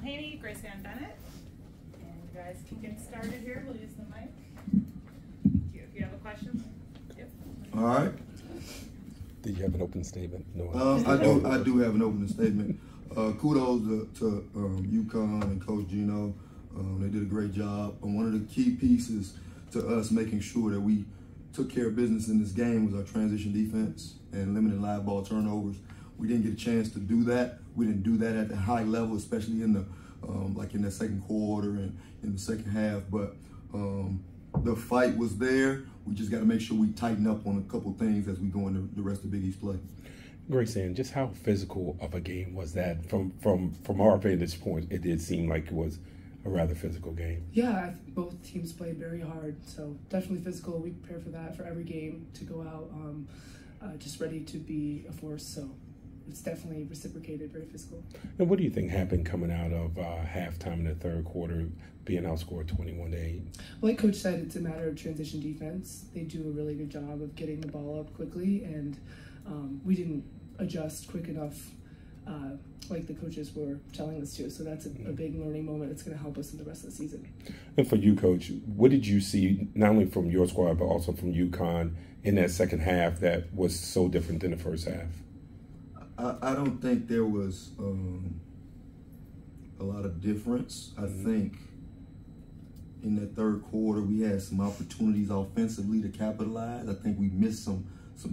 Haney, Grace Ann Bennett. And you guys can get started here. We'll use the mic. If you have a question. Yep. All right. Did you have an opening statement? No. I do have an opening statement. Kudos to UConn and Coach Gino. They did a great job. And one of the key pieces to us making sure that we took care of business in this game was our transition defense and limiting live ball turnovers. We didn't get a chance to do that. We didn't do that at the high level, especially in the like in that second quarter and in the second half. But the fight was there. We just got to make sure we tighten up on a couple things as we go into the rest of Big East play. Grace Ann, just how physical of a game was that? From our vantage point, it did seem like it was a rather physical game. Yeah, both teams played very hard, so definitely physical. We prepare for that for every game to go out just ready to be a force. So it's definitely reciprocated, very physical. And what do you think happened coming out of halftime in the third quarter, being outscored 21-8? Well, like Coach said, it's a matter of transition defense. They do a really good job of getting the ball up quickly, and we didn't adjust quick enough like the coaches were telling us to. So that's a big learning moment. It's going to help us in the rest of the season. And for you, Coach, what did you see, not only from your squad, but also from UConn in that second half that was so different than the first half? I don't think there was a lot of difference. I think in that third quarter we had some opportunities offensively to capitalize. I think we missed some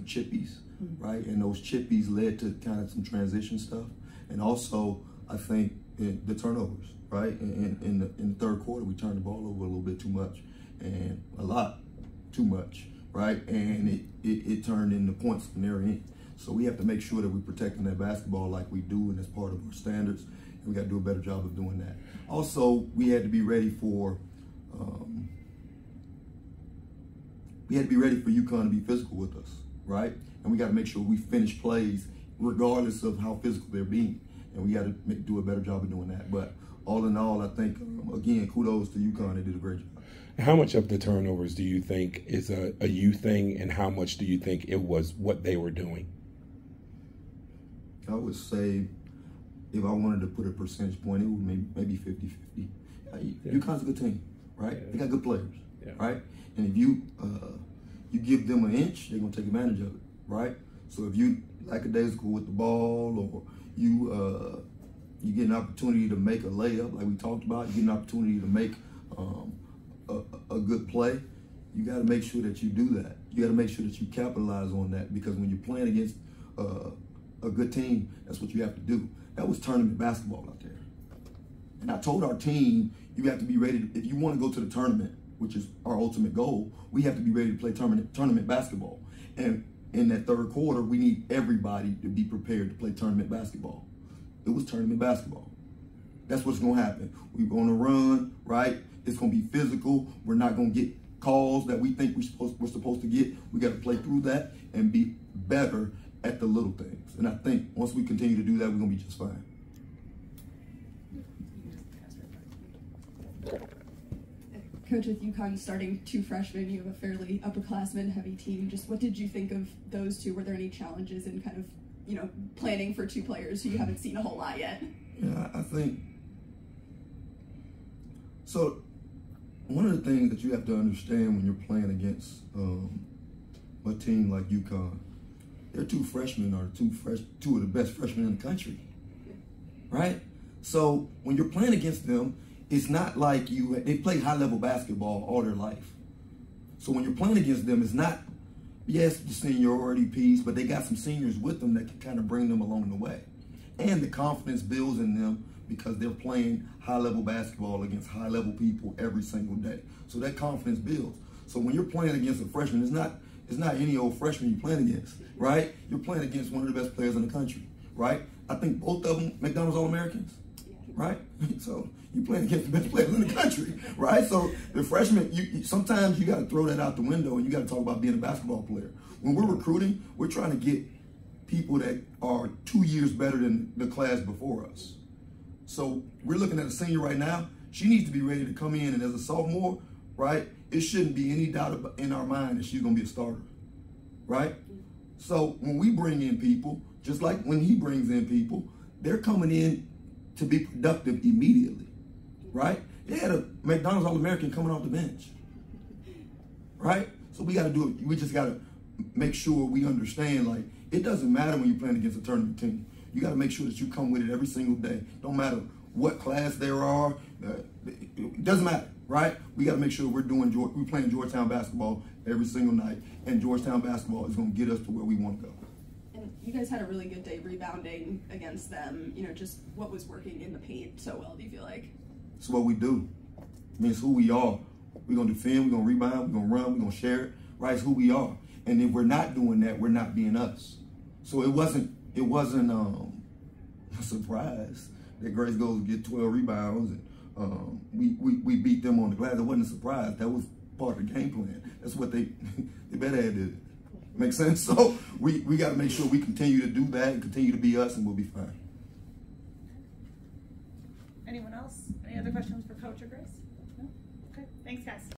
chippies, right? And those chippies led to kind of some transition stuff. And also, I think the turnovers, right? In the third quarter, we turned the ball over a little bit too much, and a lot too much, right? And it turned into points from there in. So we have to make sure that we're protecting that basketball like we do, and that's part of our standards. And we got to do a better job of doing that. Also, we had to be ready for UConn to be physical with us, right? And we got to make sure we finish plays regardless of how physical they're being. And we got to do a better job of doing that. But all in all, I think, again, kudos to UConn. They did a great job. How much of the turnovers do you think is a you thing, and how much do you think it was what they were doing? I would say, if I wanted to put a percentage point, it would maybe 50-50. UConn's a good team, right? Yeah. They got good players, right? And if you give them an inch, they're going to take advantage of it, right? So if you lackadaisical with the ball, or you get an opportunity to make a layup, like we talked about, you get an opportunity to make a good play, you got to make sure that you do that. You got to make sure that you capitalize on that, because when you're playing against a good team, that's what you have to do. That was tournament basketball out there. And I told our team, you have to be ready if you want to go to the tournament, which is our ultimate goal, we have to be ready to play tournament basketball. And in that third quarter, we need everybody to be prepared to play tournament basketball. It was tournament basketball. That's what's going to happen. We're going to run, right? It's going to be physical. We're not going to get calls that we think we're supposed to get. We got to play through that and be better at the little things. And I think once we continue to do that, we're going to be just fine. Coach, with UConn starting 2 freshmen, you have a fairly upperclassman heavy team. Just what did you think of those two? Were there any challenges in kind of, planning for 2 players who you haven't seen a whole lot yet? Yeah, I think so. One of the things that you have to understand when you're playing against a team like UConn, their 2 freshmen are 2 of the best freshmen in the country, right? So when you're playing against them, it's not like they play high-level basketball all their life. So when you're playing against them, it's not, yes, the seniority piece, but they got some seniors with them that can kind of bring them along the way. And the confidence builds in them because they're playing high-level basketball against high-level people every single day. So that confidence builds. So when you're playing against a freshman, it's not any old freshman you're playing against, right? You're playing against one of the best players in the country, right? I think both of them McDonald's All-Americans, right? So you're playing against the best players in the country, right? So the freshmen, sometimes you got to throw that out the window and you got to talk about being a basketball player. When we're recruiting, we're trying to get people that are 2 years better than the class before us. So we're looking at a senior right now. She needs to be ready to come in, and as a sophomore, right, it shouldn't be any doubt in our mind that she's going to be a starter, right? So when we bring in people, just like when he brings in people, they're coming in to be productive immediately, right? They had a McDonald's All-American coming off the bench, right? So we got to do it. We just got to make sure we understand, like, it doesn't matter when you're playing against a tournament team. You got to make sure that you come with it every single day. Don't matter what class there are. It doesn't matter, right? We got to make sure we're playing Georgetown basketball every single night, and Georgetown basketball is going to get us to where we want to go. And you guys had a really good day rebounding against them. You know, just what was working in the paint so well, do you feel like? It's what we do. I mean, it's who we are. We're going to defend, we're going to rebound, we're going to run, we're going to share it, right? It's who we are. And if we're not doing that, we're not being us. So it wasn't a surprise that Grace goes to get 12 rebounds and we beat them on the glass. It wasn't a surprise. That was part of the game plan. That's what they better had did it. Make sense? So we got to make sure we continue to do that and continue to be us, and we'll be fine. Anyone else? Any other questions for Coach or Grace?